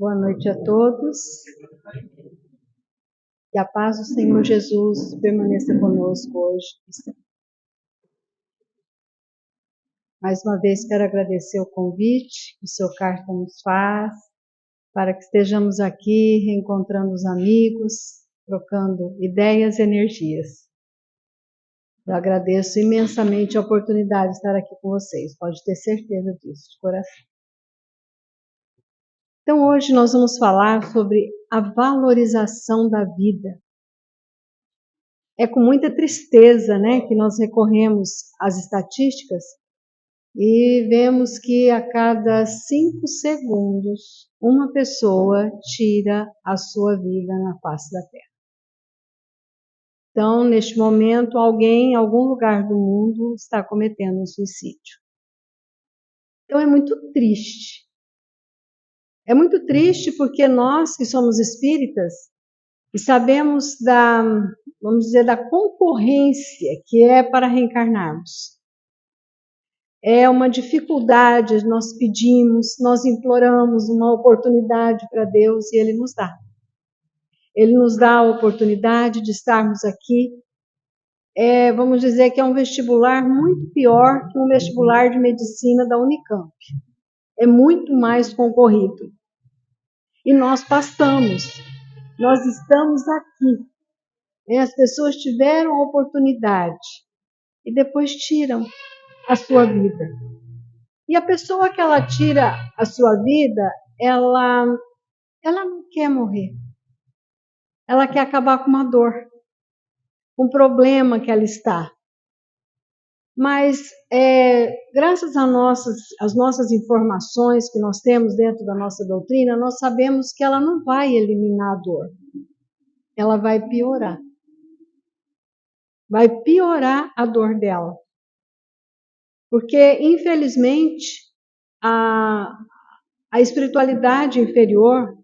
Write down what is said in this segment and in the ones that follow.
Boa noite a todos. Que a paz do Senhor Jesus permaneça conosco hoje e sempre. Mais uma vez quero agradecer o convite que o seu Carta nos faz, para que estejamos aqui reencontrando os amigos, trocando ideias e energias. Eu agradeço imensamente a oportunidade de estar aqui com vocês, pode ter certeza disso, de coração. Então hoje nós vamos falar sobre a valorização da vida. É com muita tristeza, que nós recorremos às estatísticas e vemos que a cada 5 segundos uma pessoa tira a sua vida na face da Terra. Então, neste momento, alguém em algum lugar do mundo está cometendo um suicídio. Então é muito triste. É muito triste porque nós que somos espíritas e sabemos vamos dizer, da concorrência que é para reencarnarmos. É uma dificuldade, nós pedimos, nós imploramos uma oportunidade para Deus e Ele nos dá. Ele nos dá a oportunidade de estarmos aqui. Vamos dizer que é um vestibular muito pior que um vestibular de medicina da Unicamp. É muito mais concorrido. E nós passamos, nós estamos aqui. As pessoas tiveram a oportunidade e depois tiram a sua vida. E a pessoa que ela tira a sua vida, ela não quer morrer. Ela quer acabar com uma dor, um problema que ela está. Mas, graças às nossas informações que nós temos dentro da nossa doutrina, nós sabemos que ela não vai eliminar a dor. Ela vai piorar. Vai piorar a dor dela. Porque, infelizmente, a espiritualidade inferior,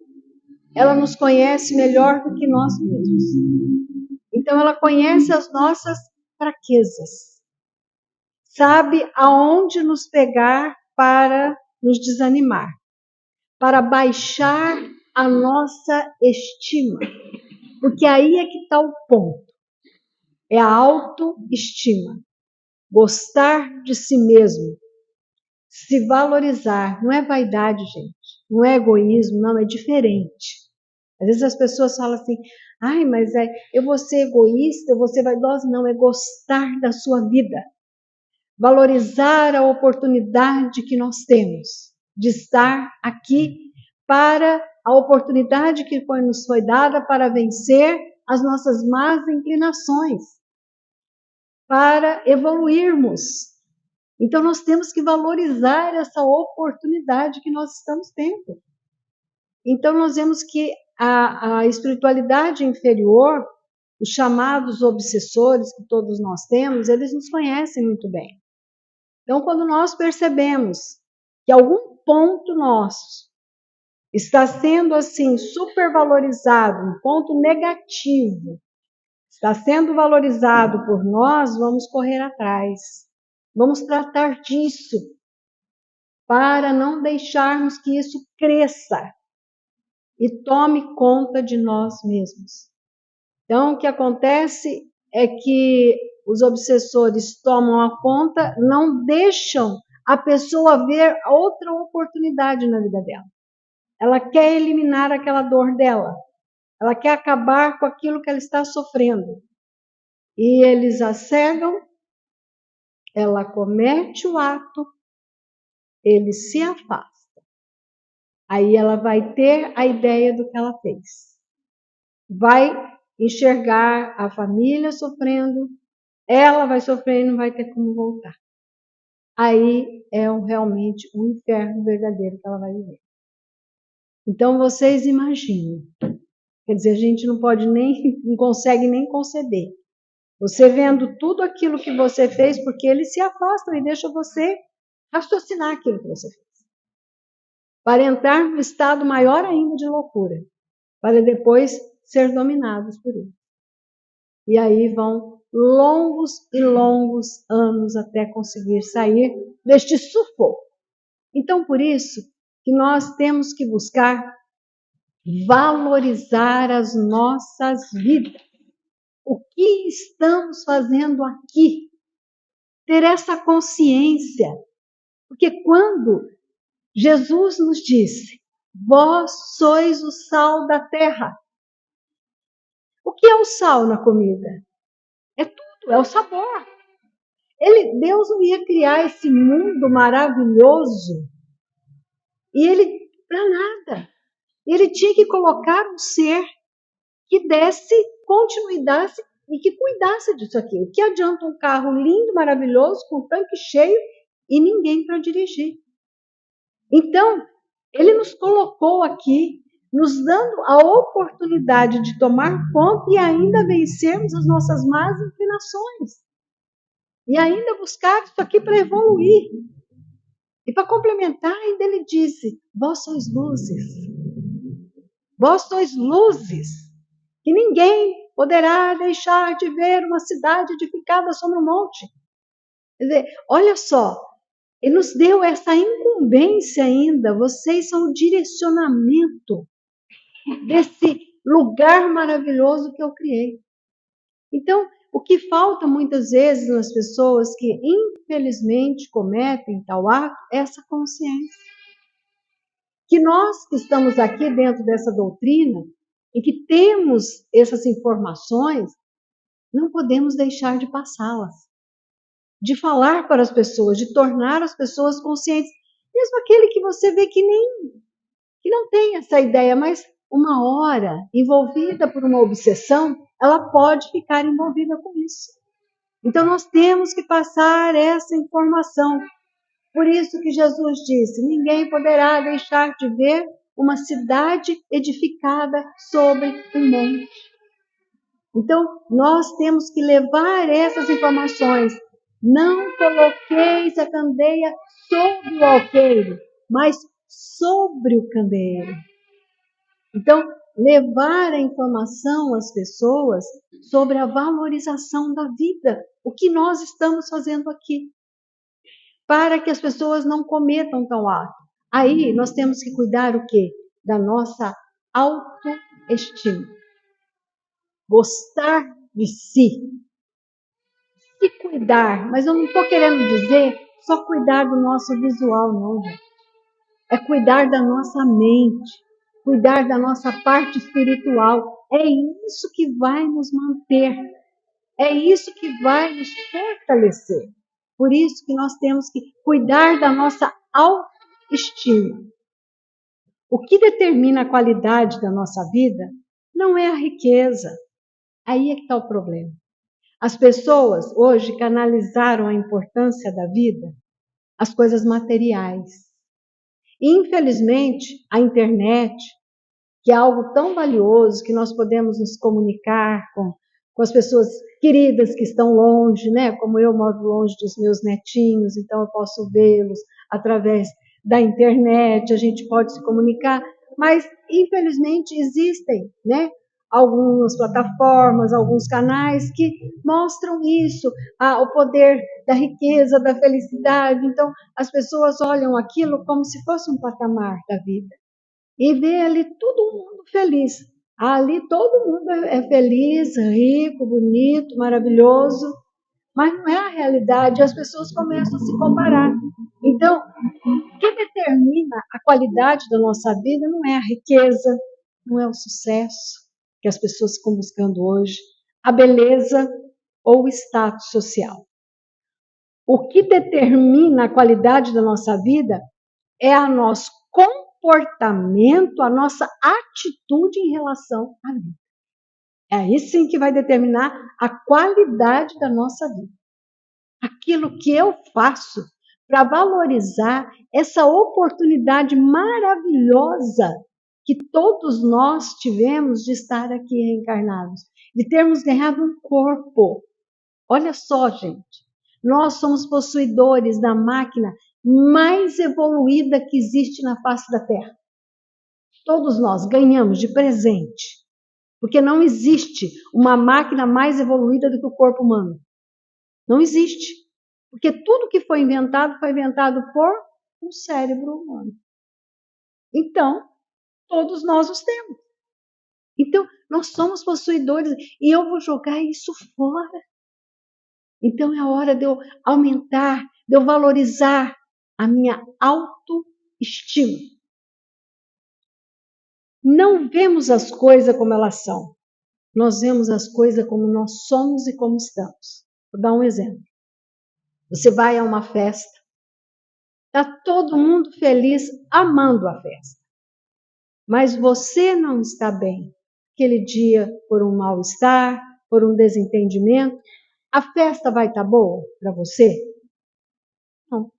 ela nos conhece melhor do que nós mesmos. Então, ela conhece as nossas fraquezas. Sabe aonde nos pegar para nos desanimar. Para baixar a nossa estima. Porque aí é que está o ponto. É a autoestima. Gostar de si mesmo. Se valorizar. Não é vaidade, gente. Não é egoísmo, não, é diferente. Às vezes as pessoas falam assim, ai, mas eu vou ser egoísta, eu vou ser vaidosa. Não, é gostar da sua vida. Valorizar a oportunidade que nós temos de estar aqui para a oportunidade que nos foi dada para vencer as nossas más inclinações, para evoluirmos. Então nós temos que valorizar essa oportunidade que nós estamos tendo. Então nós vemos que a espiritualidade inferior, os chamados obsessores que todos nós temos, eles nos conhecem muito bem. Então, quando nós percebemos que algum ponto nosso está sendo assim supervalorizado, um ponto negativo, está sendo valorizado por nós, vamos correr atrás. Vamos tratar disso para não deixarmos que isso cresça e tome conta de nós mesmos. Então, o que acontece é que os obsessores tomam a conta, não deixam a pessoa ver outra oportunidade na vida dela. Ela quer eliminar aquela dor dela. Ela quer acabar com aquilo que ela está sofrendo. E eles a cegam, ela comete o ato, ele se afasta. Aí ela vai ter a ideia do que ela fez. Vai enxergar a família sofrendo, ela vai sofrer e não vai ter como voltar. Aí é realmente um inferno verdadeiro que ela vai viver. Então vocês imaginem, quer dizer, a gente não consegue nem conceber. Você vendo tudo aquilo que você fez, porque eles se afastam e deixam você raciocinar aquilo que você fez. Para entrar no estado maior ainda de loucura, para depois ser dominados por ele. E aí vão longos e longos anos até conseguir sair deste sufoco. Então, por isso que nós temos que buscar valorizar as nossas vidas. O que estamos fazendo aqui? Ter essa consciência. Porque quando Jesus nos disse, vós sois o sal da terra. O que é o sal na comida? É tudo, é o sabor. Deus não ia criar esse mundo maravilhoso e ele, para nada. Ele tinha que colocar um ser que desse continuidade e que cuidasse disso aqui. O que adianta um carro lindo, maravilhoso, com tanque cheio e ninguém para dirigir? Então, ele nos colocou aqui, nos dando a oportunidade de tomar conta e ainda vencermos as nossas más inclinações. E ainda buscar isso aqui para evoluir. E para complementar, ainda ele disse, vós sois luzes. Vós sois luzes. Que ninguém poderá deixar de ver uma cidade edificada sobre um monte. Quer dizer, olha só, ele nos deu essa incumbência ainda, vocês são o direcionamento desse lugar maravilhoso que eu criei. Então, o que falta muitas vezes nas pessoas que infelizmente cometem tal ato é essa consciência. Que nós que estamos aqui dentro dessa doutrina e que temos essas informações, não podemos deixar de passá-las, de falar para as pessoas, de tornar as pessoas conscientes. Mesmo aquele que você vê que não tem essa ideia, mas uma hora envolvida por uma obsessão, ela pode ficar envolvida com isso. Então nós temos que passar essa informação. Por isso que Jesus disse, ninguém poderá deixar de ver uma cidade edificada sobre um monte. Então, nós temos que levar essas informações. Não coloqueis a candeia sobre o alqueire, mas sobre o candeeiro. Então, levar a informação às pessoas sobre a valorização da vida. O que nós estamos fazendo aqui. Para que as pessoas não cometam tal ato. Aí, nós temos que cuidar o quê? Da nossa autoestima. Gostar de si. Se cuidar, mas eu não estou querendo dizer só cuidar do nosso visual, não, gente. É cuidar da nossa mente, cuidar da nossa parte espiritual. É isso que vai nos manter, é isso que vai nos fortalecer. Por isso que nós temos que cuidar da nossa autoestima. O que determina a qualidade da nossa vida não é a riqueza. Aí é que está o problema. As pessoas hoje canalizaram a importância da vida às coisas materiais. E, infelizmente, a internet, que é algo tão valioso que nós podemos nos comunicar com as pessoas queridas que estão longe, né? Como eu moro longe dos meus netinhos, então eu posso vê-los através da internet, a gente pode se comunicar, mas infelizmente existem, né? Algumas plataformas, alguns canais que mostram isso, o poder da riqueza, da felicidade. Então, as pessoas olham aquilo como se fosse um patamar da vida e vê ali todo mundo feliz. Ali todo mundo é feliz, rico, bonito, maravilhoso, mas não é a realidade. As pessoas começam a se comparar. Então, o que determina a qualidade da nossa vida não é a riqueza, não é o sucesso que as pessoas ficam buscando hoje, a beleza ou o status social. O que determina a qualidade da nossa vida é o nosso comportamento, a nossa atitude em relação à vida. É aí sim que vai determinar a qualidade da nossa vida. Aquilo que eu faço para valorizar essa oportunidade maravilhosa que todos nós tivemos de estar aqui reencarnados, de termos ganhado um corpo. Olha só, gente, nós somos possuidores da máquina mais evoluída que existe na face da Terra. Todos nós ganhamos de presente, porque não existe uma máquina mais evoluída do que o corpo humano. Não existe, porque tudo que foi inventado por um cérebro humano. Então, Todos nós os temos. Então, nós somos possuidores e eu vou jogar isso fora. Então, é a hora de eu aumentar, de eu valorizar a minha autoestima. Não vemos as coisas como elas são. Nós vemos as coisas como nós somos e como estamos. Vou dar um exemplo. Você vai a uma festa, está todo mundo feliz, amando a festa. Mas você não está bem. Aquele dia, por um mal-estar, por um desentendimento, a festa vai estar boa para você? Não.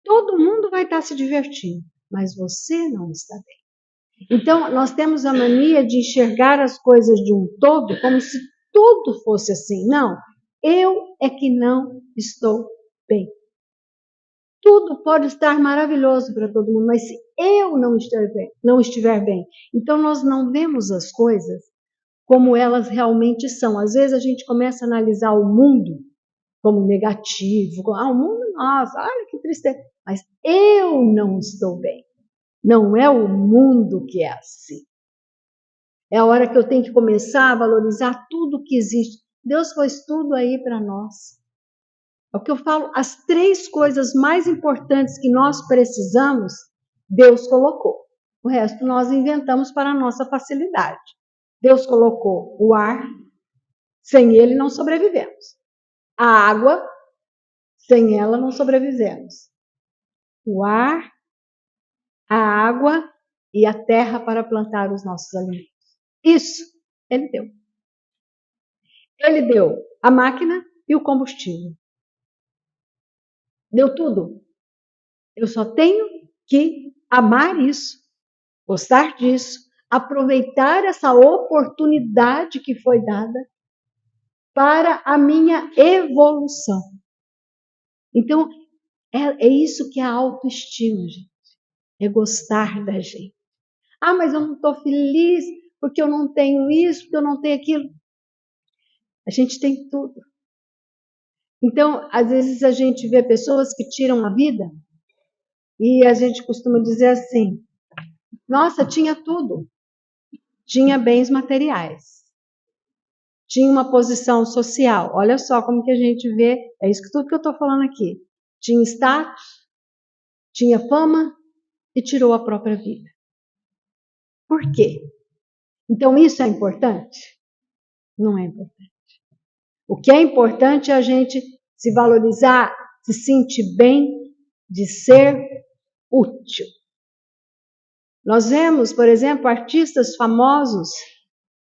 Todo mundo vai estar se divertindo, mas você não está bem. Então, nós temos a mania de enxergar as coisas de um todo como se tudo fosse assim. Não, eu é que não estou bem. Tudo pode estar maravilhoso para todo mundo, mas se eu não estiver bem, então nós não vemos as coisas como elas realmente são. Às vezes a gente começa a analisar o mundo como negativo. O mundo, nossa, olha que tristeza. Mas eu não estou bem. Não é o mundo que é assim. É a hora que eu tenho que começar a valorizar tudo que existe. Deus pôs tudo aí para nós. É o que eu falo, as 3 coisas mais importantes que nós precisamos, Deus colocou. O resto nós inventamos para a nossa facilidade. Deus colocou o ar, sem ele não sobrevivemos. A água, sem ela não sobrevivemos. O ar, a água e a terra para plantar os nossos alimentos. Isso ele deu. Ele deu a máquina e o combustível. Deu tudo. Eu só tenho que amar isso, gostar disso, aproveitar essa oportunidade que foi dada para a minha evolução. Então, é isso que é a autoestima, gente. É gostar da gente. Ah, mas eu não estou feliz porque eu não tenho isso, porque eu não tenho aquilo. A gente tem tudo. Então, às vezes a gente vê pessoas que tiram a vida e a gente costuma dizer assim, nossa, tinha tudo. Tinha bens materiais. Tinha uma posição social. Olha só como que a gente vê, é isso que tudo que eu estou falando aqui. Tinha status, tinha fama e tirou a própria vida. Por quê? Então isso é importante? Não é importante. O que é importante é a gente se valorizar, se sentir bem, de ser útil. Nós vemos, por exemplo, artistas famosos,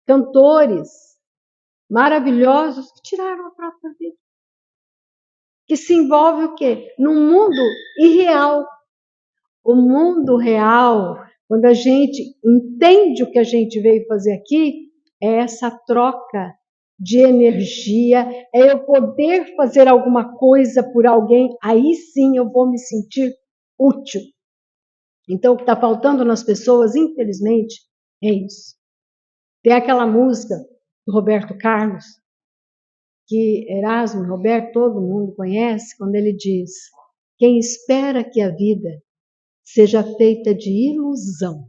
cantores maravilhosos que tiraram a própria vida. Que se envolve o quê? Num mundo irreal. O mundo real, quando a gente entende o que a gente veio fazer aqui, é essa troca de energia, é eu poder fazer alguma coisa por alguém, aí sim eu vou me sentir útil. Então, o que está faltando nas pessoas, infelizmente, é isso. Tem aquela música do Roberto Carlos, que Erasmo, Roberto, todo mundo conhece, quando ele diz: quem espera que a vida seja feita de ilusão,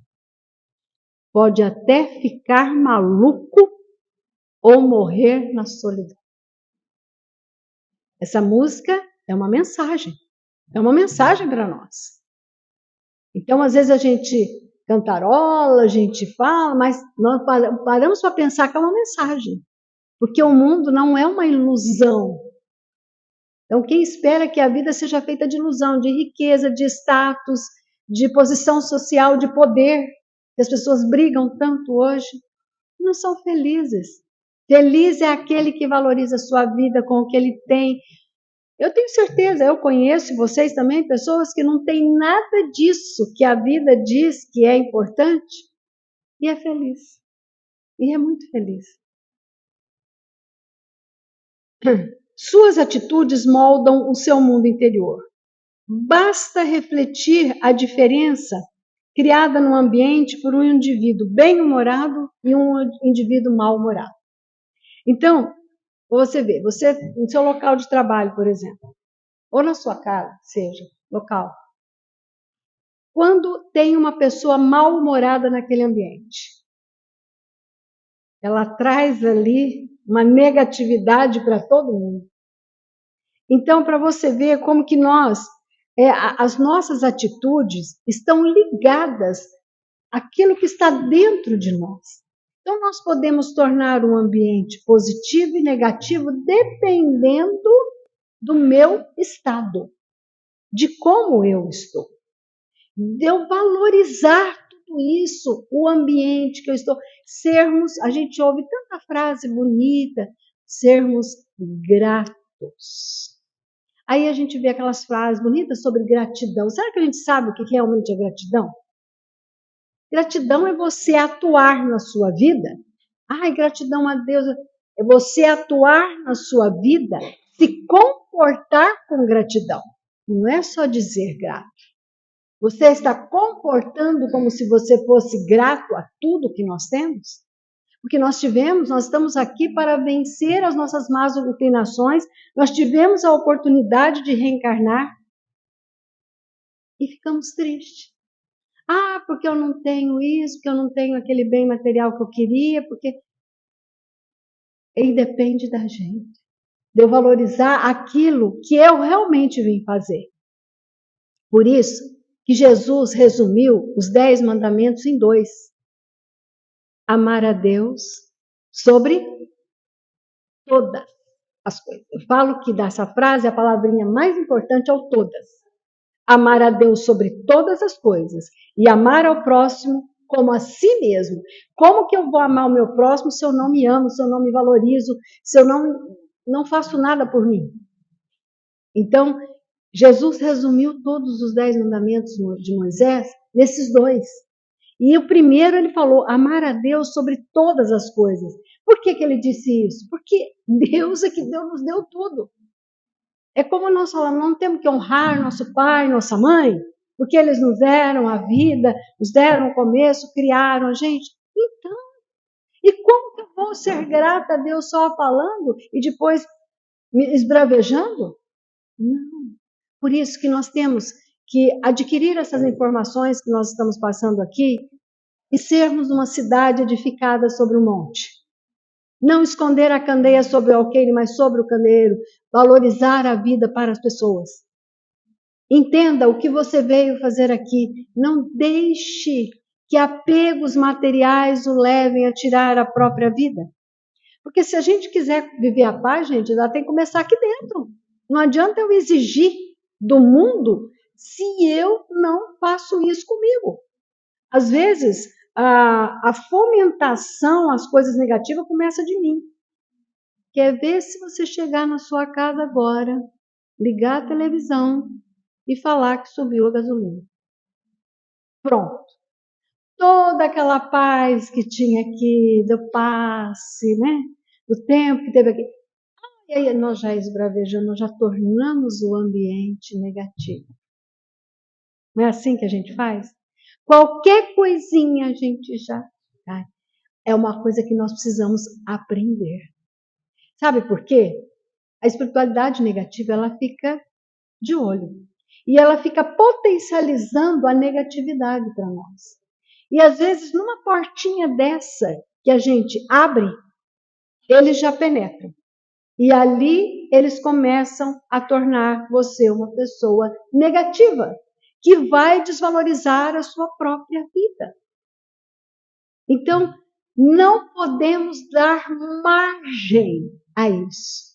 pode até ficar maluco ou morrer na solidão. Essa música é uma mensagem para nós. Então, às vezes a gente cantarola, a gente fala, mas nós paramos para pensar que é uma mensagem, porque o mundo não é uma ilusão. Então, quem espera que a vida seja feita de ilusão, de riqueza, de status, de posição social, de poder, que as pessoas brigam tanto hoje, não são felizes. Feliz é aquele que valoriza a sua vida com o que ele tem. Eu tenho certeza, eu conheço vocês também, pessoas que não têm nada disso que a vida diz que é importante e é feliz. E é muito feliz. Suas atitudes moldam o seu mundo interior. Basta refletir a diferença criada no ambiente por um indivíduo bem-humorado e um indivíduo mal-humorado. Então, você vê, você no seu local de trabalho, por exemplo, ou na sua casa, seja local, quando tem uma pessoa mal-humorada naquele ambiente. Ela traz ali uma negatividade para todo mundo. Então, para você ver como que as nossas atitudes estão ligadas àquilo que está dentro de nós. Então, nós podemos tornar um ambiente positivo e negativo dependendo do meu estado, de como eu estou, de eu valorizar tudo isso, o ambiente que eu estou, a gente ouve tanta frase bonita, sermos gratos. Aí a gente vê aquelas frases bonitas sobre gratidão. Será que a gente sabe o que realmente é gratidão? Gratidão é você atuar na sua vida. Ai, gratidão a Deus. É você atuar na sua vida, se comportar com gratidão. Não é só dizer grato. Você está comportando como se você fosse grato a tudo que nós temos? Porque nós estamos aqui para vencer as nossas más inclinações, nós tivemos a oportunidade de reencarnar e ficamos tristes. Ah, porque eu não tenho isso, porque eu não tenho aquele bem material que eu queria, porque... E depende da gente, de eu valorizar aquilo que eu realmente vim fazer. Por isso que Jesus resumiu os 10 mandamentos em 2. Amar a Deus sobre todas as coisas. Eu falo que dessa frase a palavrinha mais importante é o todas. Amar a Deus sobre todas as coisas e amar ao próximo como a si mesmo. Como que eu vou amar o meu próximo se eu não me amo, se eu não me valorizo, se eu não faço nada por mim? Então, Jesus resumiu todos os 10 mandamentos de Moisés nesses 2. E o primeiro ele falou, amar a Deus sobre todas as coisas. Por que ele disse isso? Porque Deus é que nos deu tudo. É como nós falamos, não temos que honrar nosso pai, nossa mãe, porque eles nos deram a vida, nos deram o começo, criaram a gente. Então, e como que eu vou ser grata a Deus só falando e depois me esbravejando? Não. Por isso que nós temos que adquirir essas informações que nós estamos passando aqui e sermos uma cidade edificada sobre um monte. Não esconder a candeia sobre o alqueire, mas sobre o candeeiro. Valorizar a vida para as pessoas. Entenda o que você veio fazer aqui. Não deixe que apegos materiais o levem a tirar a própria vida. Porque se a gente quiser viver a paz, gente, ela tem que começar aqui dentro. Não adianta eu exigir do mundo se eu não faço isso comigo. Às vezes, a fomentação às coisas negativas começa de mim. Quer ver se você chegar na sua casa agora, ligar a televisão e falar que subiu a gasolina. Pronto. Toda aquela paz que tinha aqui, do passe, né? Do tempo que teve aqui. E aí nós já esbravejamos, nós já tornamos o ambiente negativo. Não é assim que a gente faz? Qualquer coisinha a gente já... É uma coisa que nós precisamos aprender. Sabe por quê? A espiritualidade negativa, ela fica de olho. E ela fica potencializando a negatividade para nós. E às vezes, numa portinha dessa que a gente abre, eles já penetram. E ali eles começam a tornar você uma pessoa negativa, que vai desvalorizar a sua própria vida. Então, não podemos dar margem a isso.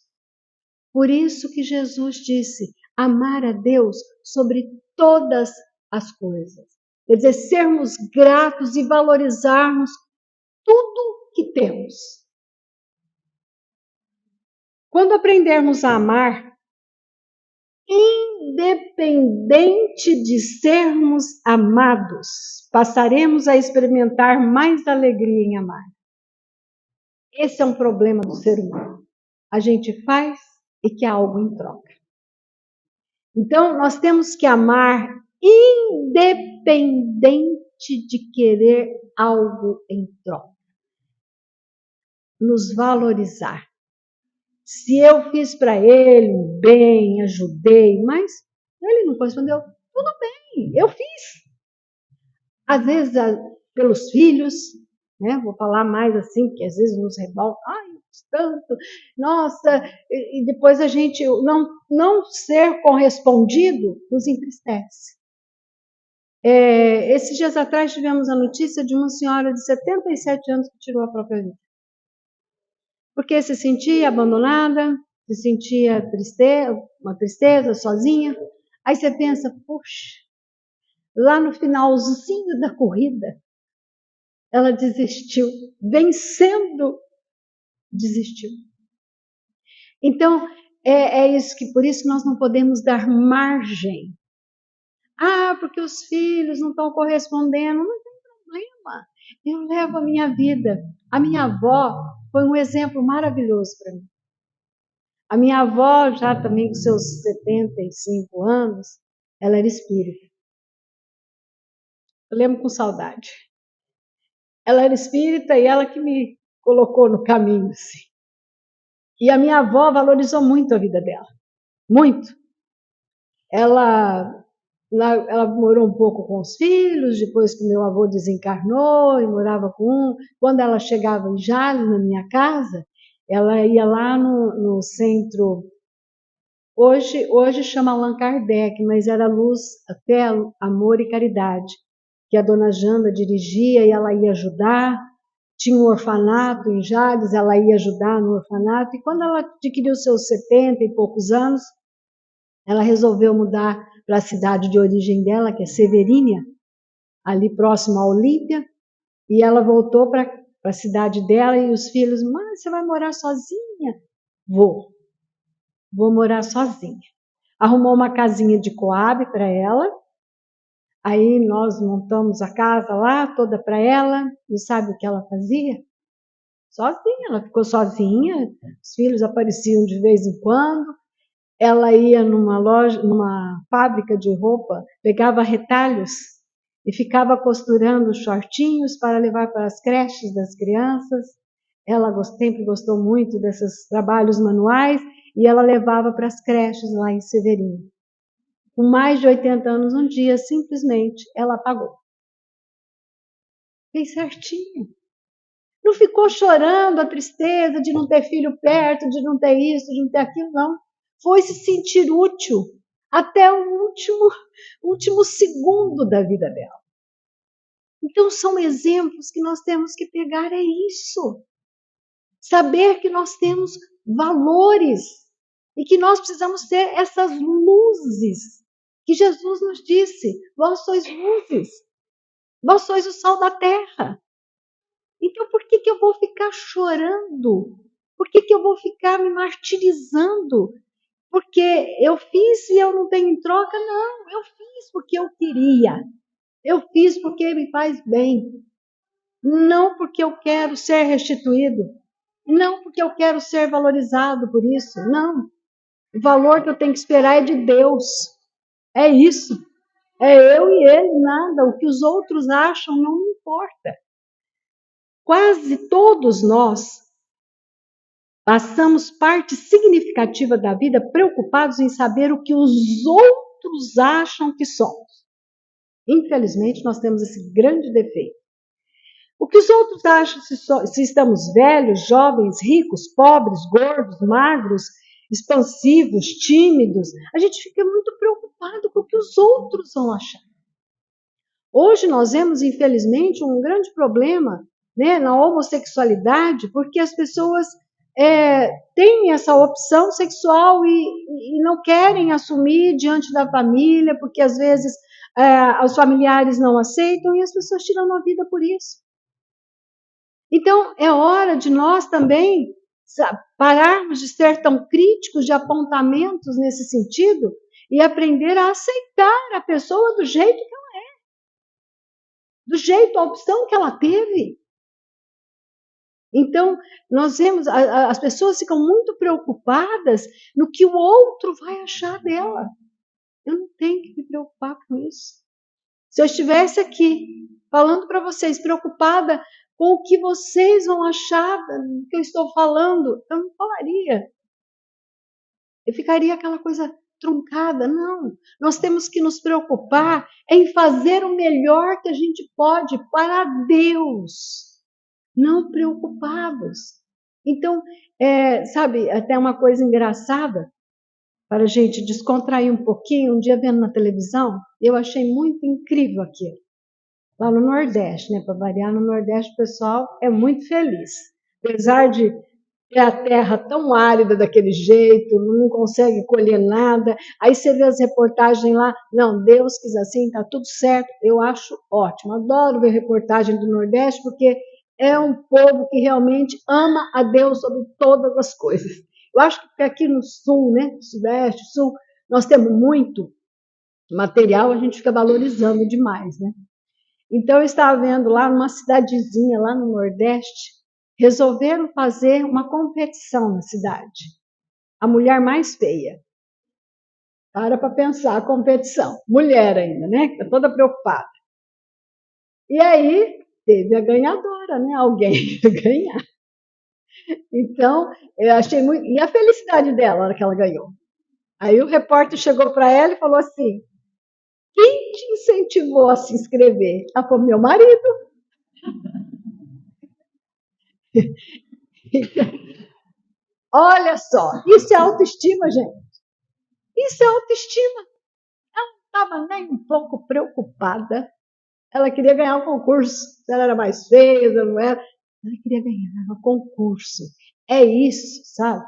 Por isso que Jesus disse, amar a Deus sobre todas as coisas. Quer dizer, sermos gratos e valorizarmos tudo que temos. Quando aprendermos a amar, independente de sermos amados, passaremos a experimentar mais alegria em amar. Esse é um problema do ser humano. A gente faz e quer algo em troca. Então, nós temos que amar independente de querer algo em troca. Nos valorizar. Se eu fiz para ele um bem, ajudei, mas ele não correspondeu, tudo bem, eu fiz. às vezes pelos filhos, né? Vou falar mais assim, que às vezes nos revolta, ai, tanto, nossa, e depois a gente não ser correspondido nos entristece. Esses dias atrás tivemos a notícia de uma senhora de 77 anos que tirou a própria vida. Porque se sentia abandonada, se sentia uma tristeza, sozinha. Aí você pensa, puxa, lá no finalzinho da corrida, ela desistiu, vencendo, desistiu. Então, por isso que nós não podemos dar margem. Ah, porque os filhos não estão correspondendo. Não tem problema. Eu levo a minha vida. A minha avó foi um exemplo maravilhoso para mim. A minha avó, já também com seus 75 anos, ela era espírita. Eu lembro com saudade. Ela era espírita e ela que me colocou no caminho, assim. E a minha avó valorizou muito a vida dela. Muito. Ela morou um pouco com os filhos, depois que meu avô desencarnou e morava com um. Quando ela chegava em Jales, na minha casa, ela ia lá no centro, hoje chama Allan Kardec, mas era Luz, até Amor e Caridade, que a dona Janda dirigia e ela ia ajudar. Tinha um orfanato em Jales, ela ia ajudar no orfanato. E quando ela adquiriu seus 70 e poucos anos, ela resolveu mudar para a cidade de origem dela, que é Severínia, ali próximo a Olímpia, e ela voltou para a cidade dela e os filhos, mas você vai morar sozinha? Vou morar sozinha. Arrumou uma casinha de Coab para ela, aí nós montamos a casa lá, toda para ela, e sabe o que ela fazia? Sozinha, ela ficou sozinha, os filhos apareciam de vez em quando, ela ia numa loja, numa fábrica de roupa, pegava retalhos e ficava costurando shortinhos para levar para as creches das crianças. Ela sempre gostou muito desses trabalhos manuais e ela levava para as creches lá em Severino. Com mais de 80 anos, um dia, simplesmente, ela apagou. Fez certinho. Não ficou chorando a tristeza de não ter filho perto, de não ter isso, de não ter aquilo, não. Foi se sentir útil até o último segundo da vida dela. Então, são exemplos que nós temos que pegar, é isso. Saber que nós temos valores e que nós precisamos ter essas luzes que Jesus nos disse, vós sois luzes, vós sois o sal da terra. Então, por que eu vou ficar chorando? Por que eu vou ficar me martirizando? Porque eu fiz e eu não tenho em troca? Não, eu fiz porque eu queria. Eu fiz porque me faz bem. Não porque eu quero ser restituído. Não porque eu quero ser valorizado por isso. Não. O valor que eu tenho que esperar é de Deus. É isso. É eu e ele, nada. O que os outros acham não me importa. Quase todos nós passamos parte significativa da vida preocupados em saber o que os outros acham que somos. Infelizmente, nós temos esse grande defeito. O que os outros acham se estamos velhos, jovens, ricos, pobres, gordos, magros, expansivos, tímidos, a gente fica muito preocupado com o que os outros vão achar. Hoje nós vemos, infelizmente, um grande problema, né, na homossexualidade, porque as pessoas têm essa opção sexual e não querem assumir diante da família, porque às vezes os familiares não aceitam e as pessoas tiram a vida por isso. Então, é hora de nós também pararmos de ser tão críticos de apontamentos nesse sentido e aprender a aceitar a pessoa do jeito que ela é, do jeito, a opção que ela teve. Então, nós vemos, as pessoas ficam muito preocupadas no que o outro vai achar dela. Eu não tenho que me preocupar com isso. Se eu estivesse aqui falando para vocês, preocupada com o que vocês vão achar do que eu estou falando, eu não falaria. Eu ficaria aquela coisa truncada, não. Nós temos que nos preocupar em fazer o melhor que a gente pode para Deus, não preocupados. Então, sabe, até uma coisa engraçada, para a gente descontrair um pouquinho, um dia vendo na televisão, eu achei muito incrível aquilo. Lá no Nordeste, né? Para variar, no Nordeste o pessoal é muito feliz. Apesar de ter a terra tão árida daquele jeito, não consegue colher nada. Aí você vê as reportagens lá, não, Deus quis assim, tá tudo certo. Eu acho ótimo, adoro ver reportagem do Nordeste, porque é um povo que realmente ama a Deus sobre todas as coisas. Eu acho que aqui no Sul, né, Sudeste, Sul, nós temos muito material, a gente fica valorizando demais, né? Então, eu estava vendo lá numa cidadezinha, lá no Nordeste, resolveram fazer uma competição na cidade. A mulher mais feia. Para pensar, a competição. Mulher ainda, né? Está toda preocupada. E aí, teve a ganhadora, né? Alguém ia ganhar. Então, eu achei muito... E a felicidade dela, na hora que ela ganhou. Aí o repórter chegou para ela e falou assim, quem te incentivou a se inscrever? Ela falou, meu marido. Olha só, isso é autoestima, gente. Isso é autoestima. Ela não estava nem um pouco preocupada. Ela queria ganhar um concurso. Se ela era mais feia, se ela não era. Ela queria ganhar um concurso. É isso, sabe?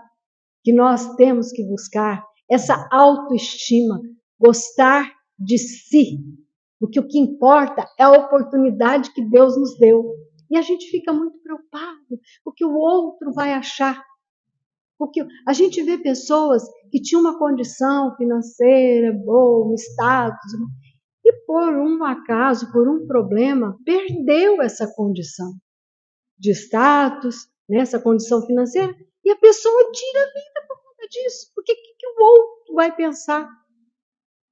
Que nós temos que buscar. Essa autoestima. Gostar de si. Porque o que importa é a oportunidade que Deus nos deu. E a gente fica muito preocupado. O que o outro vai achar. Porque a gente vê pessoas que tinham uma condição financeira boa, um status, e por um acaso, por um problema, perdeu essa condição de status, né, essa condição financeira, e a pessoa tira a vida por conta disso. Porque o que o outro vai pensar?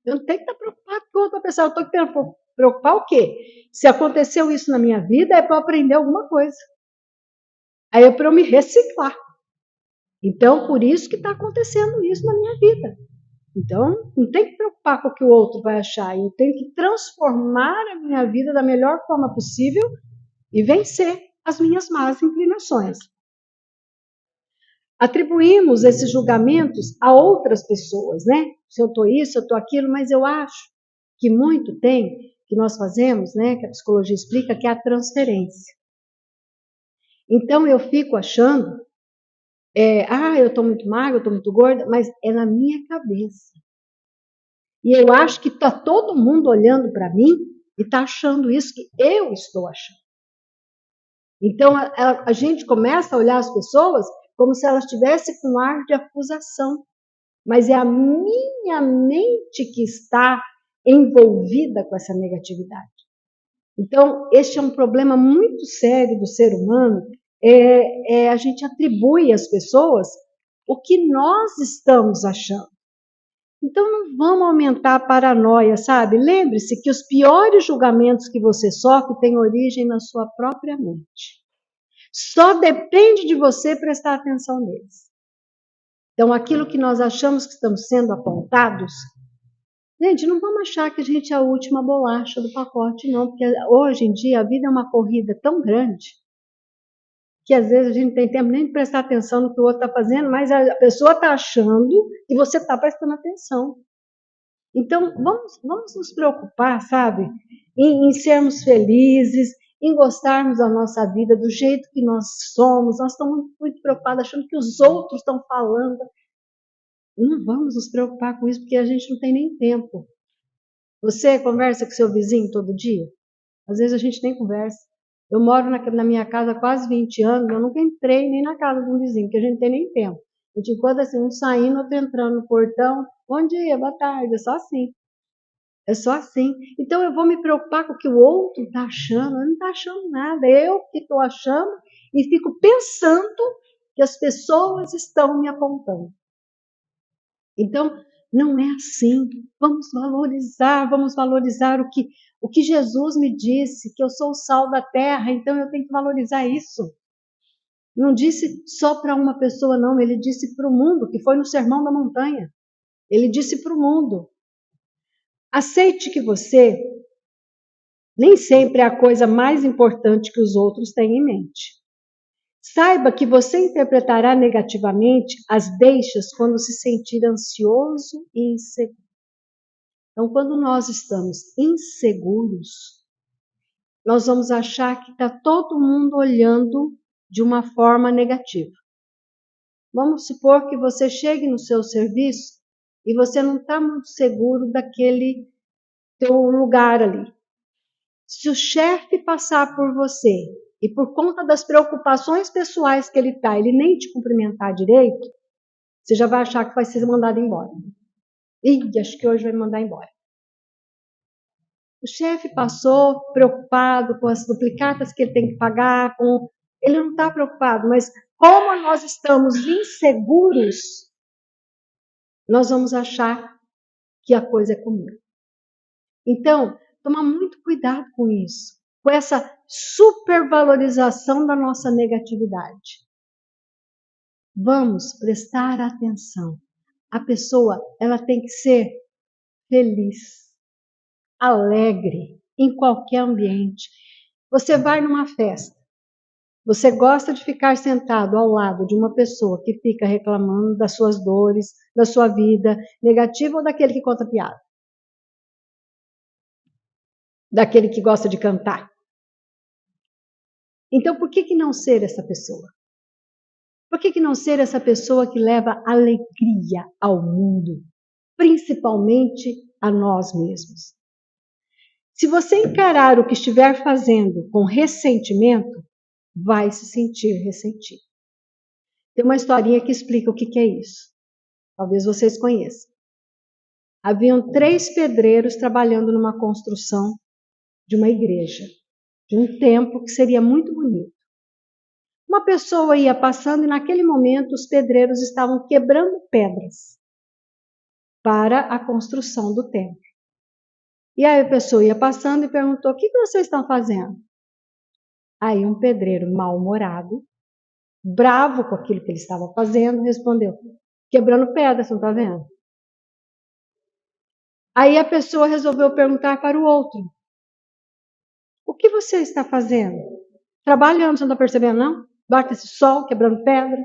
Eu não tenho que estar preocupado com o outro vai pensar. Eu estou querendo preocupar o quê? Se aconteceu isso na minha vida, é para eu aprender alguma coisa. Aí é para eu me reciclar. Então, por isso que está acontecendo isso na minha vida. Então, não tem que preocupar com o que o outro vai achar. Eu tenho que transformar a minha vida da melhor forma possível e vencer as minhas más inclinações. Atribuímos esses julgamentos a outras pessoas, né? Se eu estou isso, eu estou aquilo, mas eu acho que muito tem, que nós fazemos, né? Que a psicologia explica, que é a transferência. Então, eu fico achando eu estou muito magra, eu estou muito gorda, mas é na minha cabeça. E eu acho que está todo mundo olhando para mim e está achando isso que eu estou achando. Então, a gente começa a olhar as pessoas como se elas estivessem com um ar de acusação. Mas é a minha mente que está envolvida com essa negatividade. Então, este é um problema muito sério do ser humano, a gente atribui às pessoas o que nós estamos achando. Então não vamos aumentar a paranoia, sabe? Lembre-se que os piores julgamentos que você sofre têm origem na sua própria mente. Só depende de você prestar atenção neles. Então aquilo que nós achamos que estamos sendo apontados, gente, não vamos achar que a gente é a última bolacha do pacote, não, porque hoje em dia a vida é uma corrida tão grande que às vezes a gente não tem tempo nem de prestar atenção no que o outro está fazendo, mas a pessoa está achando que você está prestando atenção. Então, vamos nos preocupar, sabe, em sermos felizes, em gostarmos da nossa vida do jeito que nós somos. Nós estamos muito preocupados, achando que os outros estão falando. Não vamos nos preocupar com isso, porque a gente não tem nem tempo. Você conversa com seu vizinho todo dia? Às vezes a gente nem conversa. Eu moro na minha casa há quase 20 anos, eu nunca entrei nem na casa de um vizinho, porque a gente não tem nem tempo. A gente encontra assim, um saindo, outro entrando no portão. Bom dia, boa tarde, é só assim. É só assim. Então eu vou me preocupar com o que o outro está achando. Eu não estou achando nada. Eu que estou achando e fico pensando que as pessoas estão me apontando. Então, não é assim. Vamos valorizar o que Jesus me disse, que eu sou o sal da terra, então eu tenho que valorizar isso. Não disse só para uma pessoa, não, ele disse para o mundo, que foi no Sermão da Montanha. Ele disse para o mundo: aceite que você nem sempre é a coisa mais importante que os outros têm em mente. Saiba que você interpretará negativamente as deixas quando se sentir ansioso e inseguro. Então, quando nós estamos inseguros, nós vamos achar que está todo mundo olhando de uma forma negativa. Vamos supor que você chegue no seu serviço e você não está muito seguro daquele teu lugar ali. Se o chefe passar por você e por conta das preocupações pessoais que ele está, ele nem te cumprimentar direito, você já vai achar que vai ser mandado embora. Ih, acho que hoje vai me mandar embora. O chefe passou preocupado com as duplicatas que ele tem que pagar, ele não está preocupado, mas como nós estamos inseguros, nós vamos achar que a coisa é comigo. Então, tomar muito cuidado com isso, com essa supervalorização da nossa negatividade. Vamos prestar atenção. A pessoa, ela tem que ser feliz, alegre, em qualquer ambiente. Você vai numa festa, você gosta de ficar sentado ao lado de uma pessoa que fica reclamando das suas dores, da sua vida negativa ou daquele que conta piada? Daquele que gosta de cantar? Então, por que não ser essa pessoa? Por que não ser essa pessoa que leva alegria ao mundo, principalmente a nós mesmos? Se você encarar o que estiver fazendo com ressentimento, vai se sentir ressentido. Tem uma historinha que explica o que é isso. Talvez vocês conheçam. Haviam 3 pedreiros trabalhando numa construção de uma igreja, de um templo que seria muito bonito. Uma pessoa ia passando e naquele momento os pedreiros estavam quebrando pedras para a construção do templo. E aí a pessoa ia passando e perguntou: o que vocês estão fazendo? Aí um pedreiro mal-humorado, bravo com aquilo que ele estava fazendo, respondeu: quebrando pedras, não está vendo? Aí a pessoa resolveu perguntar para o outro: o que você está fazendo? Trabalhando, você não está percebendo não? Bate esse sol, quebrando pedra.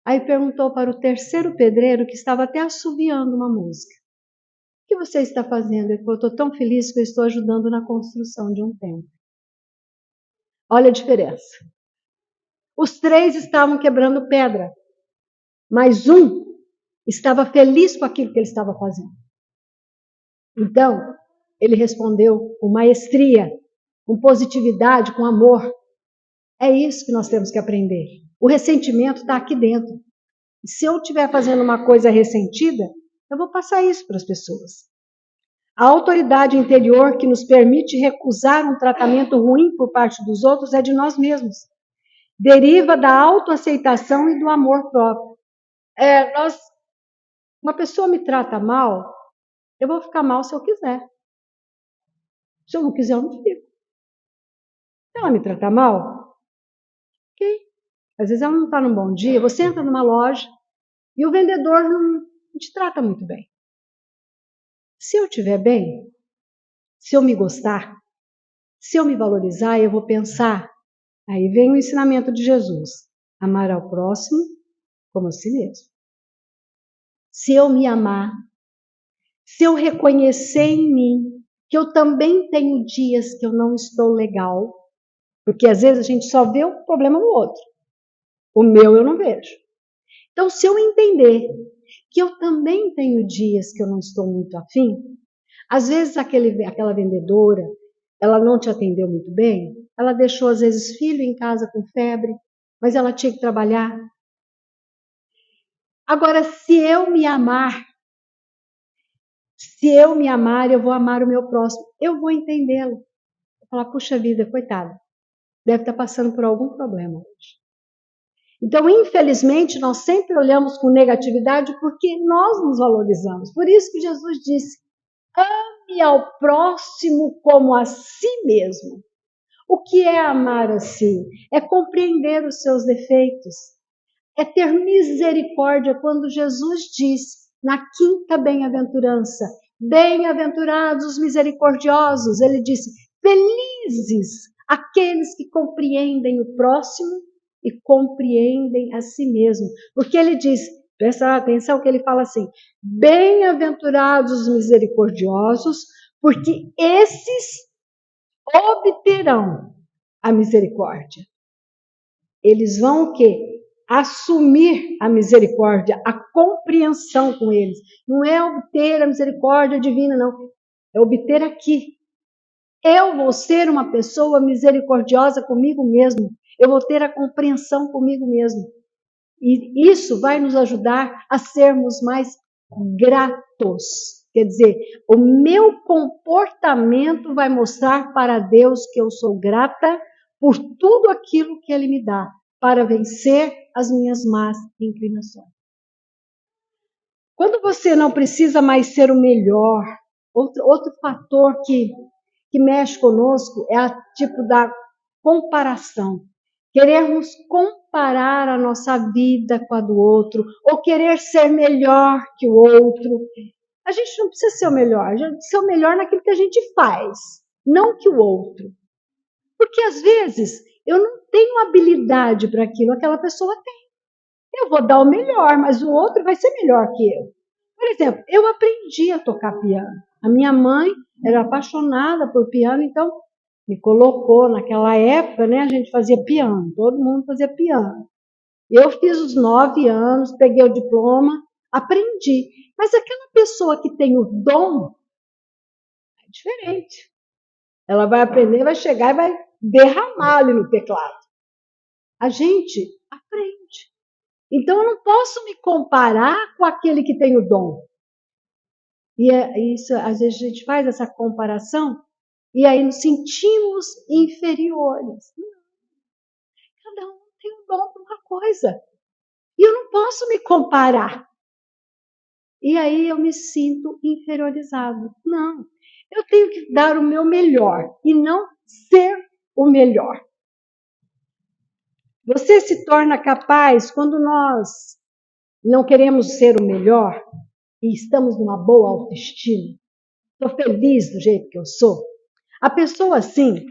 Aí perguntou para o terceiro pedreiro, que estava até assobiando uma música: o que você está fazendo? Ele falou: estou tão feliz que eu estou ajudando na construção de um templo. Olha a diferença. Os 3 estavam quebrando pedra, mas um estava feliz com aquilo que ele estava fazendo. Então, ele respondeu com maestria, com positividade, com amor. É isso que nós temos que aprender. O ressentimento está aqui dentro. E se eu estiver fazendo uma coisa ressentida, eu vou passar isso para as pessoas. A autoridade interior que nos permite recusar um tratamento ruim por parte dos outros é de nós mesmos. Deriva da autoaceitação e do amor próprio. Uma pessoa me trata mal, eu vou ficar mal se eu quiser. Se eu não quiser, eu não fico. Se ela me tratar mal, ok. Às vezes ela não está num bom dia, você entra numa loja e o vendedor não te trata muito bem. Se eu estiver bem, se eu me gostar, se eu me valorizar, eu vou pensar. Aí vem o ensinamento de Jesus: amar ao próximo como a si mesmo. Se eu me amar, se eu reconhecer em mim que eu também tenho dias que eu não estou legal, porque às vezes a gente só vê o problema no outro, o meu eu não vejo. Então, se eu entender que eu também tenho dias que eu não estou muito afim, às vezes aquela vendedora, ela não te atendeu muito bem, ela deixou às vezes filho em casa com febre, mas ela tinha que trabalhar. Agora, se eu me amar, eu vou amar o meu próximo, eu vou entendê-lo. Vou falar: puxa vida, coitado, deve estar passando por algum problema hoje. Então, infelizmente, nós sempre olhamos com negatividade porque nós nos valorizamos. Por isso que Jesus disse: ame ao próximo como a si mesmo. O que é amar a si? É compreender os seus defeitos. É ter misericórdia quando Jesus diz na quinta bem-aventurança. Bem-aventurados os misericordiosos, ele disse, felizes aqueles que compreendem o próximo e compreendem a si mesmo. Porque ele diz, presta atenção que ele fala assim, bem-aventurados os misericordiosos, porque esses obterão a misericórdia. Eles vão o quê? Assumir a misericórdia, a compreensão com eles. Não é obter a misericórdia divina, não. É obter aqui. Eu vou ser uma pessoa misericordiosa comigo mesmo. Eu vou ter a compreensão comigo mesmo. E isso vai nos ajudar a sermos mais gratos. Quer dizer, o meu comportamento vai mostrar para Deus que eu sou grata por tudo aquilo que Ele me dá, para vencer as minhas más inclinações. Quando você não precisa mais ser o melhor, outro fator que mexe conosco é a tipo da comparação. Querermos comparar a nossa vida com a do outro, ou querer ser melhor que o outro. A gente não precisa ser o melhor, a gente precisa ser o melhor naquilo que a gente faz, não que o outro. Porque às vezes eu não tenho habilidade para aquilo, aquela pessoa tem. Eu vou dar o melhor, mas o outro vai ser melhor que eu. Por exemplo, eu aprendi a tocar piano. A minha mãe era apaixonada por piano, então me colocou naquela época, né? A gente fazia piano, todo mundo fazia piano. Eu fiz os 9 anos, peguei o diploma, aprendi. Mas aquela pessoa que tem o dom é diferente. Ela vai aprender, vai chegar e vai derramar ali no teclado. A gente aprende. Então eu não posso me comparar com aquele que tem o dom. E isso, às vezes a gente faz essa comparação e aí nos sentimos inferiores. Não. Cada um tem um dom para uma coisa. E eu não posso me comparar. E aí eu me sinto inferiorizado. Não. Eu tenho que dar o meu melhor e não ser o melhor. Você se torna capaz quando nós não queremos ser o melhor e estamos numa boa autoestima. Estou feliz do jeito que eu sou. A pessoa assim,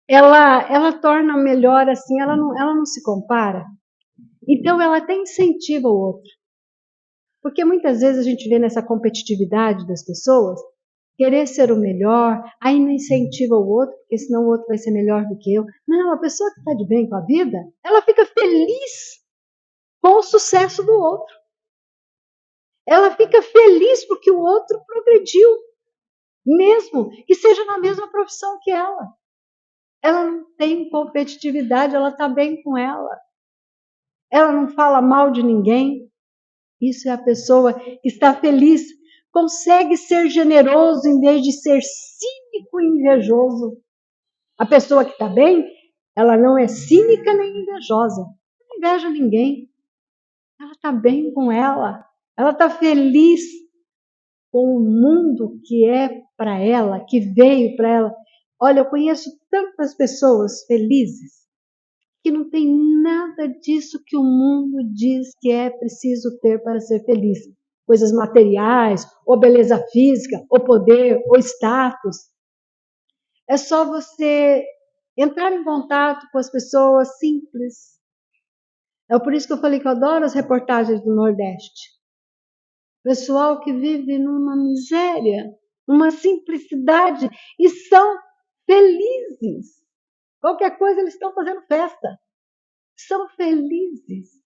ela torna melhor assim, ela não se compara. Então ela até incentiva o outro. Porque muitas vezes a gente vê nessa competitividade das pessoas, querer ser o melhor, aí não incentiva o outro, porque senão o outro vai ser melhor do que eu. Não, a pessoa que está de bem com a vida, ela fica feliz com o sucesso do outro. Ela fica feliz porque o outro progrediu, mesmo que seja na mesma profissão que ela. Ela não tem competitividade, ela está bem com ela. Ela não fala mal de ninguém. Isso é a pessoa que está feliz, consegue ser generoso em vez de ser cínico e invejoso. A pessoa que está bem, ela não é cínica nem invejosa. Não inveja ninguém. Ela está bem com ela. Ela está feliz com o mundo que é para ela, que veio para ela. Olha, eu conheço tantas pessoas felizes que não tem nada disso que o mundo diz que é preciso ter para ser feliz. Coisas materiais, ou beleza física, ou poder, ou status. É só você entrar em contato com as pessoas simples. É por isso que eu falei que eu adoro as reportagens do Nordeste. Pessoal que vive numa miséria, numa simplicidade, e são felizes. Qualquer coisa eles estão fazendo festa. São felizes.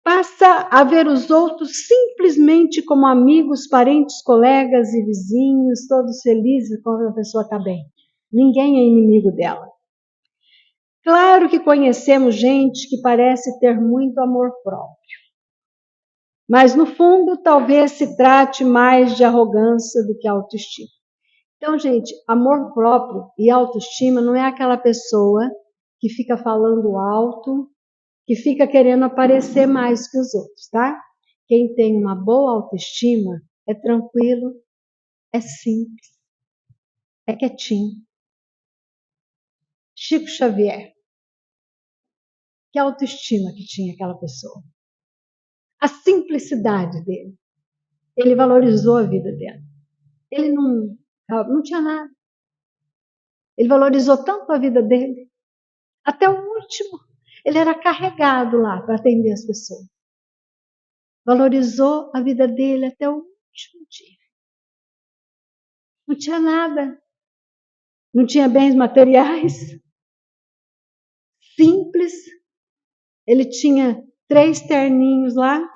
Passa a ver os outros simplesmente como amigos, parentes, colegas e vizinhos, todos felizes quando a pessoa está bem. Ninguém é inimigo dela. Claro que conhecemos gente que parece ter muito amor próprio. Mas, no fundo, talvez se trate mais de arrogância do que autoestima. Então, gente, amor próprio e autoestima não é aquela pessoa que fica falando alto, que fica querendo aparecer mais que os outros, tá? Quem tem uma boa autoestima é tranquilo, é simples, é quietinho. Chico Xavier, que autoestima que tinha aquela pessoa. a simplicidade dele. Ele valorizou a vida dela. Ele não tinha nada. Ele valorizou tanto a vida dele. Até o último. Ele era carregado lá para atender as pessoas. Valorizou a vida dele até o último dia. Não tinha nada. Não tinha bens materiais. Simples. Ele tinha 3 terninhos lá.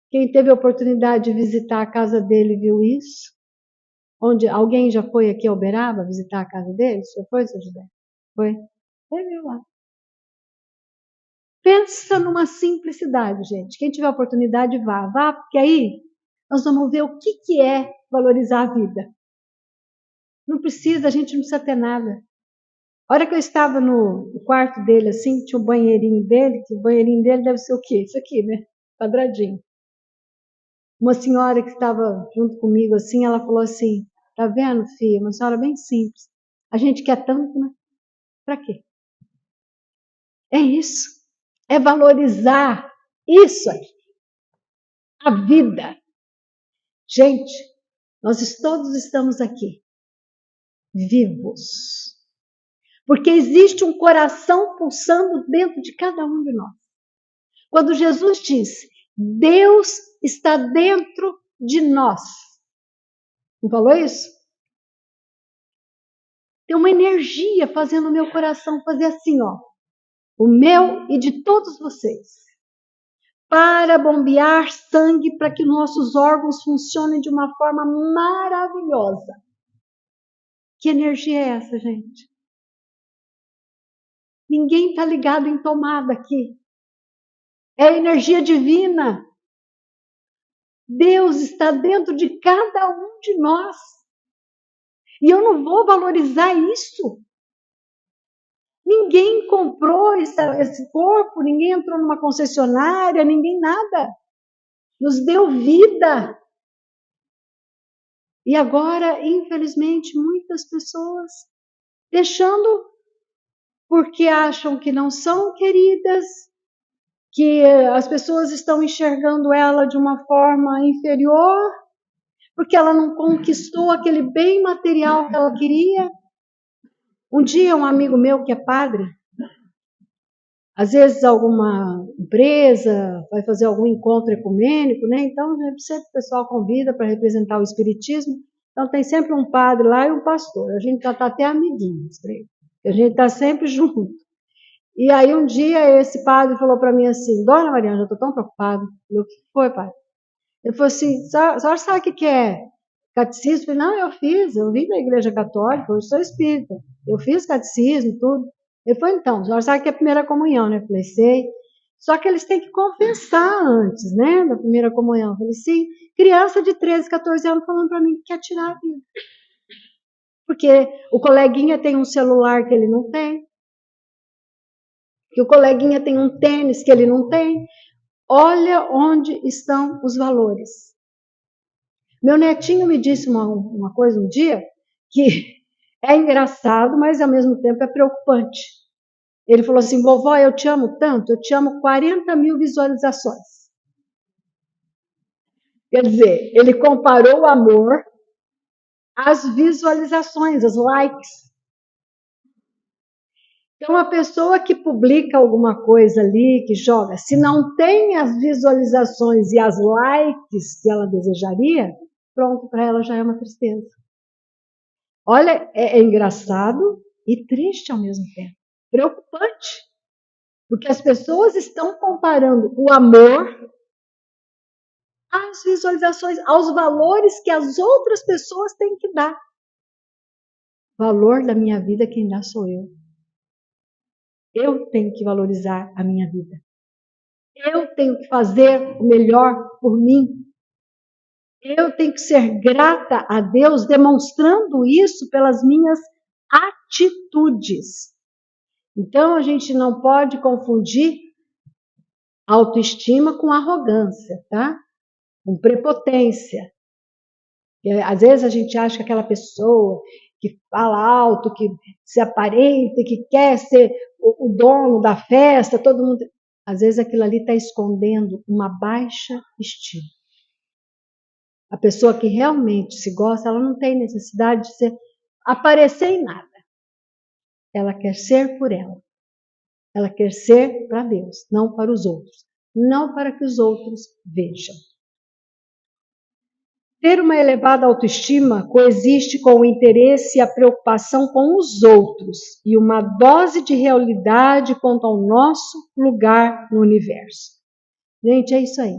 Quem teve a oportunidade de visitar a casa dele viu isso. Onde alguém já foi aqui a Uberaba visitar a casa dele? Já foi, seu José? Foi? Ele viu lá. Pensa numa simplicidade, gente. Quem tiver a oportunidade, vá, porque aí nós vamos ver o que é valorizar a vida. Não precisa, a gente não precisa ter nada. A hora que eu estava no quarto dele, assim, tinha o banheirinho dele, que o banheirinho dele deve ser o quê? Isso aqui, né? Quadradinho. Uma senhora que estava junto comigo, assim, ela falou assim, tá vendo, filha? Uma senhora bem simples. A gente quer tanto, né? Pra quê? É isso. É valorizar isso aqui. A vida. Gente, nós todos estamos aqui, vivos. Porque existe um coração pulsando dentro de cada um de nós. Quando Jesus disse, Deus está dentro de nós. Não falou isso? Tem uma energia fazendo o meu coração fazer assim, ó. O meu e de todos vocês. Para bombear sangue para que nossos órgãos funcionem de uma forma maravilhosa. Que energia é essa, gente? Ninguém está ligado em tomada aqui. É energia divina. Deus está dentro de cada um de nós. E eu não vou valorizar isso. Ninguém comprou esse corpo, ninguém entrou numa concessionária, ninguém nada. Nos deu vida. E agora, infelizmente, muitas pessoas deixando porque acham que não são queridas, que as pessoas estão enxergando ela de uma forma inferior, porque ela não conquistou aquele bem material que ela queria. Um dia, um amigo meu que é padre, às vezes alguma empresa vai fazer algum encontro ecumênico, né? Então, sempre o pessoal convida para representar o espiritismo. Então, tem sempre um padre lá e um pastor. A gente já está até amiguinhos, a gente está sempre junto. E aí, um dia, esse padre falou para mim assim, Dona Mariana, eu estou tão preocupado. Eu falei, o que foi, padre? Ele falou assim, a senhora sabe o que é catecismo? Eu falei, não, eu vim da igreja católica, eu sou espírita. Eu fiz catecismo e tudo. Ele falou, então, a senhora sabe que é a primeira comunhão, né? Eu falei, sei. Só que eles têm que confessar antes, né? Da primeira comunhão. Eu falei, sim. Criança de 13, 14 anos falando para mim que quer tirar a vida. Porque o coleguinha tem um celular que ele não tem. Que o coleguinha tem um tênis que ele não tem. Olha onde estão os valores. Meu netinho me disse uma coisa um dia que é engraçado, mas ao mesmo tempo é preocupante. Ele falou assim, vovó, eu te amo tanto, eu te amo 40 mil visualizações. Quer dizer, ele comparou o amor às visualizações, às likes. Então, a pessoa que publica alguma coisa ali, que joga, se não tem as visualizações e as likes que ela desejaria, pronto, para ela já é uma tristeza. Olha, é engraçado e triste ao mesmo tempo. Preocupante. Porque as pessoas estão comparando o amor às visualizações, aos valores que as outras pessoas têm que dar. O valor da minha vida quem dá sou eu. Eu tenho que valorizar a minha vida. Eu tenho que fazer o melhor por mim. Eu tenho que ser grata a Deus, demonstrando isso pelas minhas atitudes. Então, a gente não pode confundir autoestima com arrogância, tá? Com prepotência. Às vezes a gente acha que aquela pessoa que fala alto, que se aparenta, que quer ser o dono da festa, todo mundo... Às vezes aquilo ali está escondendo uma baixa estima. A pessoa que realmente se gosta, ela não tem necessidade de aparecer em nada. Ela quer ser por ela. Ela quer ser para Deus, não para os outros. Não para que os outros vejam. Ter uma elevada autoestima coexiste com o interesse e a preocupação com os outros e uma dose de realidade quanto ao nosso lugar no universo. Gente, é isso aí.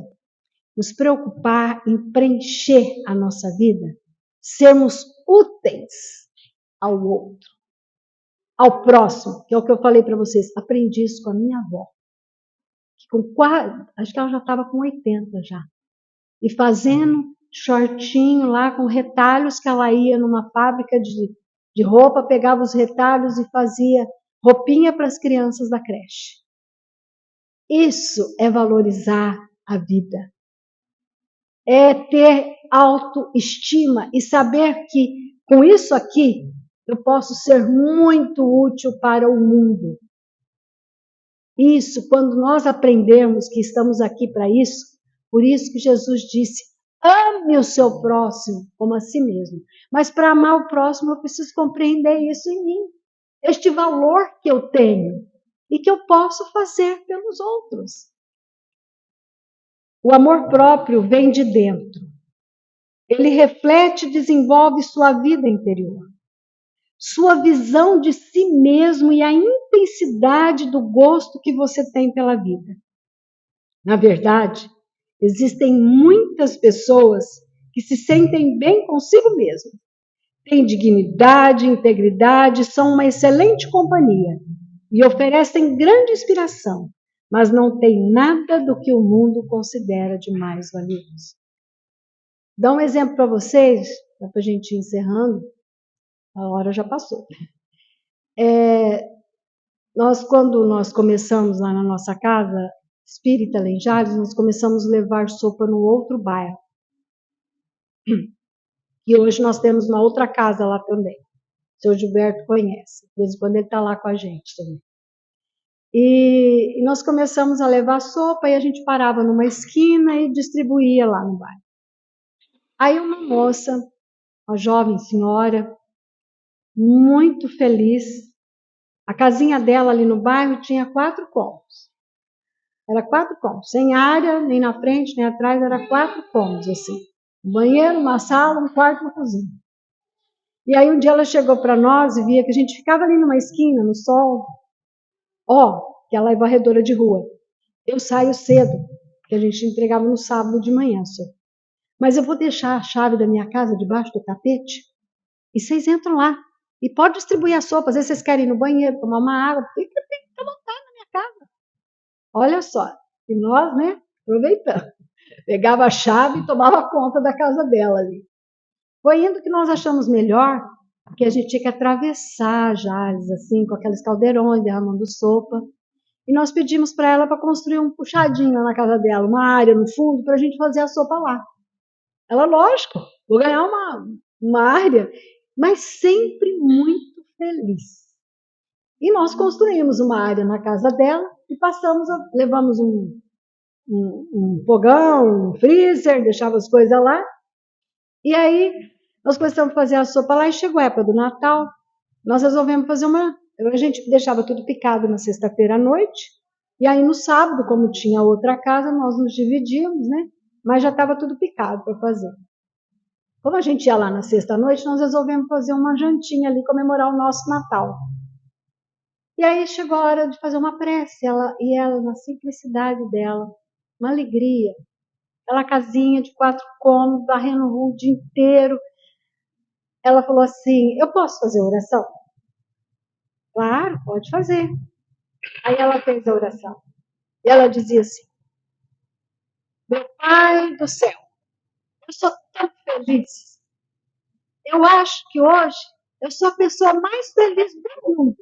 Nos preocupar em preencher a nossa vida, sermos úteis ao outro, ao próximo, que é o que eu falei para vocês. Aprendi isso com a minha avó, que acho que ela já estava com 80 já, e fazendo shortinho lá com retalhos, que ela ia numa fábrica de roupa, pegava os retalhos e fazia roupinha para as crianças da creche. Isso é valorizar a vida. É ter autoestima e saber que com isso aqui eu posso ser muito útil para o mundo. Isso, quando nós aprendermos que estamos aqui para isso, por isso que Jesus disse, ame o seu próximo como a si mesmo. Mas para amar o próximo eu preciso compreender isso em mim. Este valor que eu tenho e que eu posso fazer pelos outros. O amor próprio vem de dentro. Ele reflete e desenvolve sua vida interior. Sua visão de si mesmo e a intensidade do gosto que você tem pela vida. Na verdade, existem muitas pessoas que se sentem bem consigo mesmo. Têm dignidade, integridade, são uma excelente companhia e oferecem grande inspiração, mas não têm nada do que o mundo considera de mais valioso. Dá um exemplo para vocês, para a gente ir encerrando, a hora já passou. Quando nós começamos lá na nossa casa, espírita lá em Jales, nós começamos a levar sopa no outro bairro. E hoje nós temos uma outra casa lá também. O seu Gilberto conhece. De vez em quando ele está lá com a gente também. E nós começamos a levar sopa e a gente parava numa esquina e distribuía lá no bairro. Aí uma moça, uma jovem senhora, muito feliz, a casinha dela ali no bairro tinha 4 cômodos. Era 4 cômodos, sem área, nem na frente, nem atrás, era 4 cômodos assim. Um banheiro, uma sala, um quarto, uma cozinha. E aí um dia ela chegou para nós e via que a gente ficava ali numa esquina, no sol. Que ela é varredora de rua. Eu saio cedo, porque a gente entregava no sábado de manhã só. Mas eu vou deixar a chave da minha casa debaixo do tapete e vocês entram lá. E pode distribuir a sopa. Às vezes vocês querem ir no banheiro, tomar uma água. Fica à vontade na minha casa. Olha só. E nós, né, aproveitando. Pegava a chave e tomava conta da casa dela ali. Foi indo que nós achamos melhor, porque a gente tinha que atravessar Jales, assim, com aqueles caldeirões derramando sopa. E nós pedimos para ela para construir um puxadinho lá na casa dela, uma área no fundo, para a gente fazer a sopa lá. Ela, lógico, vou ganhar uma área, mas sempre muito feliz. E nós construímos uma área na casa dela e levamos um fogão, um freezer, deixava as coisas lá. E aí nós começamos a fazer a sopa lá e chegou a época do Natal. Nós resolvemos fazer a gente deixava tudo picado na sexta-feira à noite. E aí no sábado, como tinha outra casa, nós nos dividíamos, né? Mas já estava tudo picado para fazer. Como a gente ia lá na sexta-noite, nós resolvemos fazer uma jantinha ali, comemorar o nosso Natal. E aí chegou a hora de fazer uma prece, ela, na simplicidade dela, uma alegria. Aquela casinha de 4 cômodos, varrendo o dia inteiro. Ela falou assim, eu posso fazer oração? Claro, pode fazer. Aí ela fez a oração. E ela dizia assim, meu Pai do céu, eu sou tão feliz. Eu acho que hoje eu sou a pessoa mais feliz do mundo.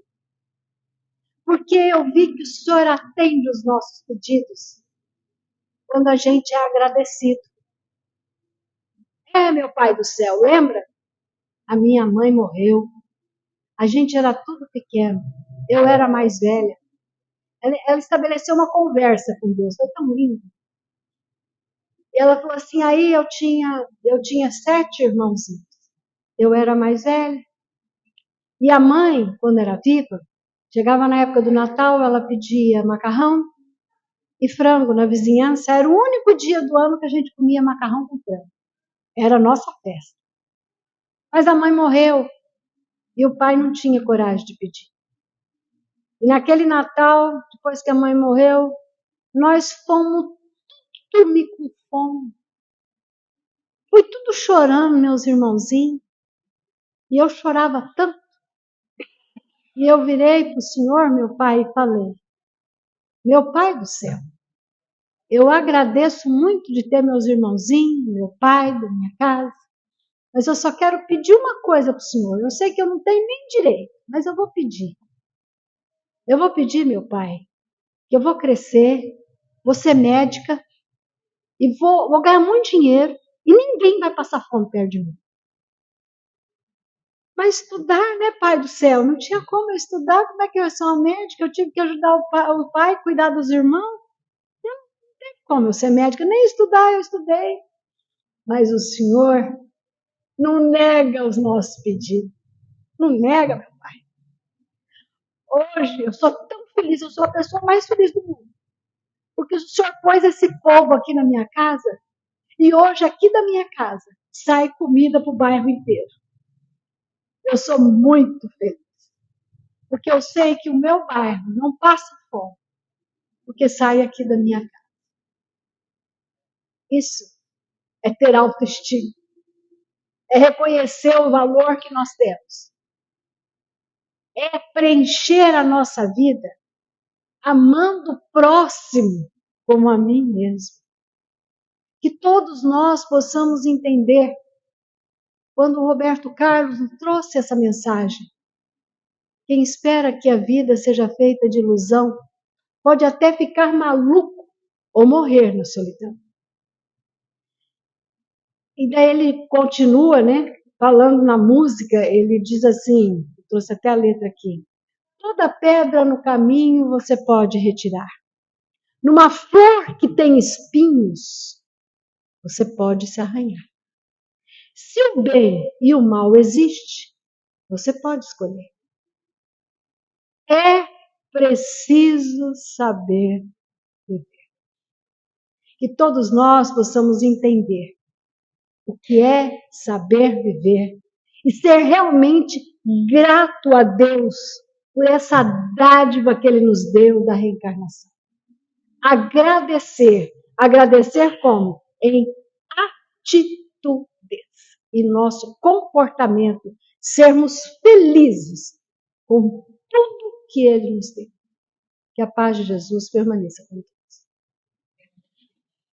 Porque eu vi que o Senhor atende os nossos pedidos quando a gente é agradecido. Meu Pai do céu, lembra? A minha mãe morreu. A gente era tudo pequeno. Eu era mais velha. ela estabeleceu uma conversa com Deus, foi tão lindo. E ela falou assim, aí eu tinha 7 irmãozinhos, eu era mais velha. E a mãe, quando era viva, chegava na época do Natal, ela pedia macarrão e frango na vizinhança. Era o único dia do ano que a gente comia macarrão com frango. Era a nossa festa. Mas a mãe morreu e o pai não tinha coragem de pedir. E naquele Natal, depois que a mãe morreu, nós fomos dormir com fome. Foi tudo chorando, meus irmãozinhos. E eu chorava tanto. E eu virei para o Senhor, meu pai, e falei, meu Pai do céu, eu agradeço muito de ter meus irmãozinhos, meu pai, da minha casa, mas eu só quero pedir uma coisa para o Senhor. Eu sei que eu não tenho nem direito, mas eu vou pedir. Eu vou pedir, meu pai, que eu vou crescer, vou ser médica e vou ganhar muito dinheiro e ninguém vai passar fome perto de mim. Mas estudar, né, Pai do céu? Não tinha como eu estudar, como é que eu ia ser uma médica? Eu tive que ajudar o pai a cuidar dos irmãos. Não teve como eu ser médica, nem estudar eu estudei. Mas o Senhor não nega os nossos pedidos. Não nega, meu Pai. Hoje eu sou tão feliz, eu sou a pessoa mais feliz do mundo. Porque o Senhor pôs esse povo aqui na minha casa e hoje aqui da minha casa sai comida para o bairro inteiro. Eu sou muito feliz. Porque eu sei que o meu bairro não passa fome. Porque sai aqui da minha casa. Isso é ter autoestima. É reconhecer o valor que nós temos. É preencher a nossa vida amando o próximo como a mim mesmo. Que todos nós possamos entender quando o Roberto Carlos trouxe essa mensagem. Quem espera que a vida seja feita de ilusão pode até ficar maluco ou morrer na solidão. E daí ele continua, né? Falando na música, ele diz assim, trouxe até a letra aqui. Toda pedra no caminho você pode retirar. Numa flor que tem espinhos, você pode se arranhar. Se o bem e o mal existem, você pode escolher. É preciso saber viver. Que todos nós possamos entender o que é saber viver e ser realmente grato a Deus por essa dádiva que Ele nos deu da reencarnação. Agradecer. Agradecer como? Em atitudes e nosso comportamento, sermos felizes com tudo que Ele nos deu. Que a paz de Jesus permaneça com todos.